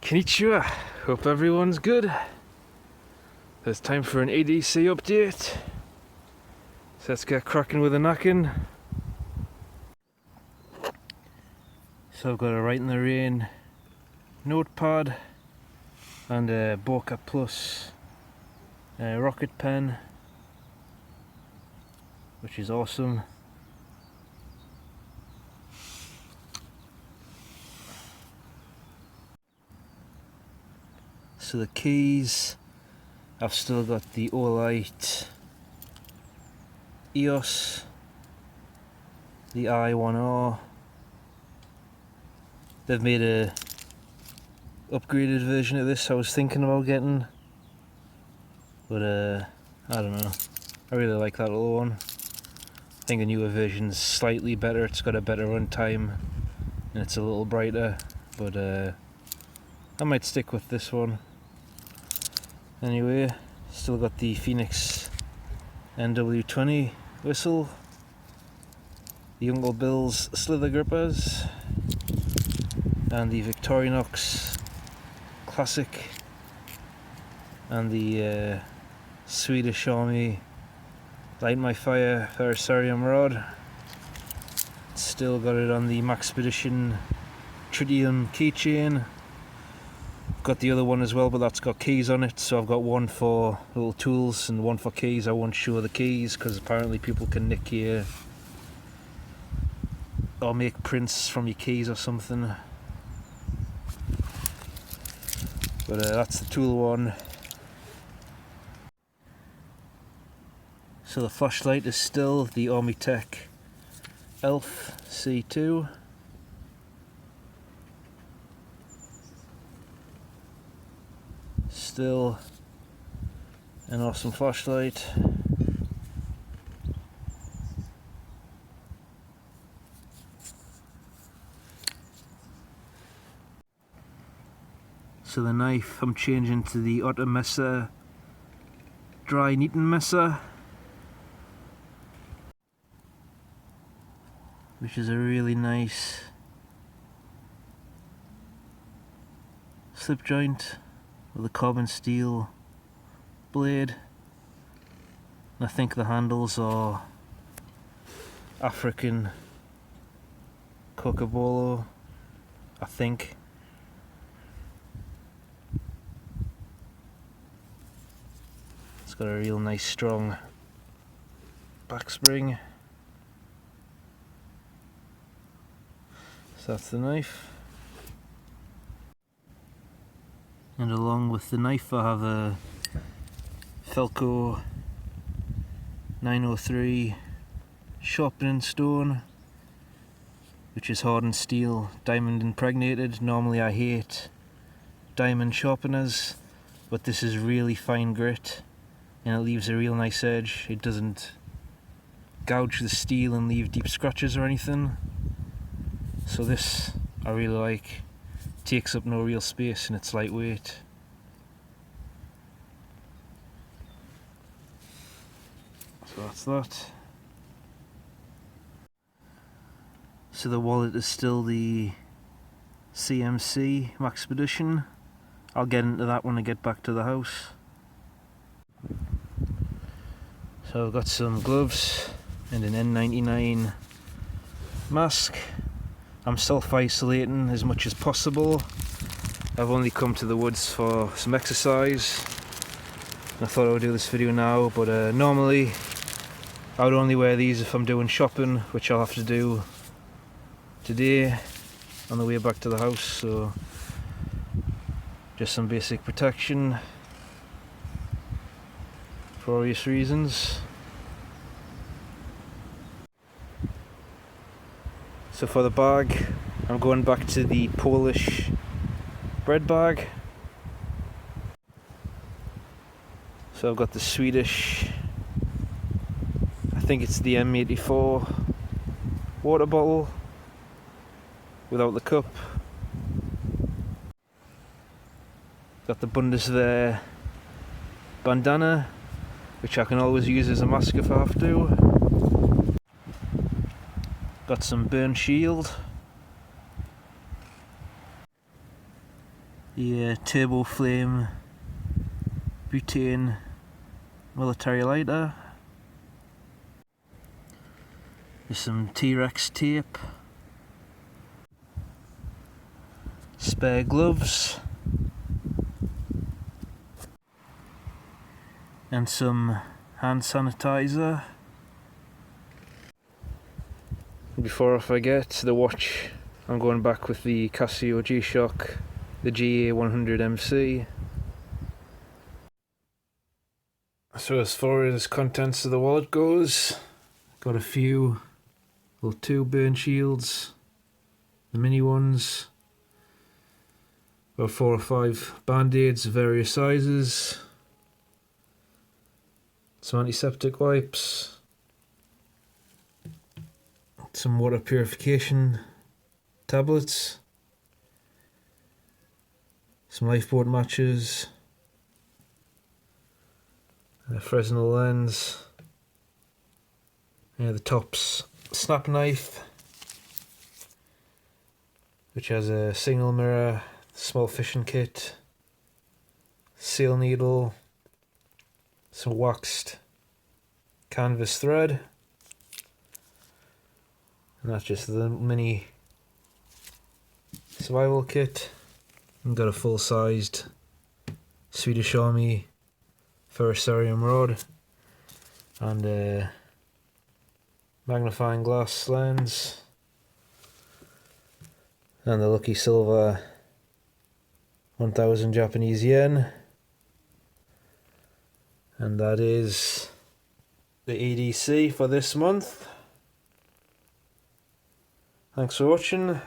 Konnichiwa, hope everyone's good. It's time for an ADC update. So let's get cracking with the knacking. So I've got a Write in the Rain notepad and a Bokeh Plus rocket pen, which is awesome. So the keys, I've still got the Olight EOS, the i1R. They've made a upgraded version of this I was thinking about getting, but I don't know, I really like that little one. I think the newer version's slightly better, it's got a better runtime and it's a little brighter, but I might stick with this one. Anyway, still got the Phoenix NW20 whistle, the Uncle Bill's Slither Grippers, and the Victorinox Classic, and the Swedish Army Light My Fire Ferrocerium rod. Still got it on the Maxpedition Tritium keychain. Got the other one as well, but that's got keys on it, so I've got one for little tools and one for keys. I won't show the keys because apparently people can nick your or make prints from your keys or something, but that's the tool one. So the flashlight is still the Armitech ELPH C2. Still an awesome flashlight. So the knife, I'm changing to the Otter Messer Dry Kneading Messer, which is a really nice slip joint with a carbon steel blade. And I think the handles are African Cocobolo, I think. It's got a real nice strong back spring. So that's the knife. And along with the knife I have a Felco 903 sharpening stone, which is hardened steel, diamond impregnated. Normally I hate diamond sharpeners, but this is really fine grit and it leaves a real nice edge. It doesn't gouge the steel and leave deep scratches or anything. So this I really like. Takes up no real space and it's lightweight. So that's that. So the wallet is still the CMC Maxpedition. I'll get into that when I get back to the house. So I've got some gloves and an N99 mask. I'm self-isolating as much as possible. I've only come to the woods for some exercise. I thought I would do this video now, but normally I would only wear these if I'm doing shopping, which I'll have to do today on the way back to the house, so just some basic protection for obvious reasons. So for the bag, I'm going back to the Polish bread bag. So I've got the Swedish, I think it's the M84 water bottle without the cup. Got the Bundeswehr bandana, which I can always use as a mask if I have to. Got some burn shield. the Turbo Flame butane military lighter. There's some T-Rex tape, spare gloves, and some hand sanitizer. Before I forget, the watch, I'm going back with the Casio G-Shock, the GA100MC. So as far as contents of the wallet goes, got a few little 2 burn shields, the mini ones, about 4 or 5 band-aids of various sizes, some antiseptic wipes, some water purification tablets, some lifeboat matches, a Fresnel lens, the Tops snap knife, which has a single mirror, small fishing kit, seal needle, some waxed canvas thread, and that's just the mini survival kit. I've got a full-sized Swedish Army ferrocerium rod and a magnifying glass lens and the lucky silver 1000 Japanese yen, and that is the EDC for this month. Thanks for watching.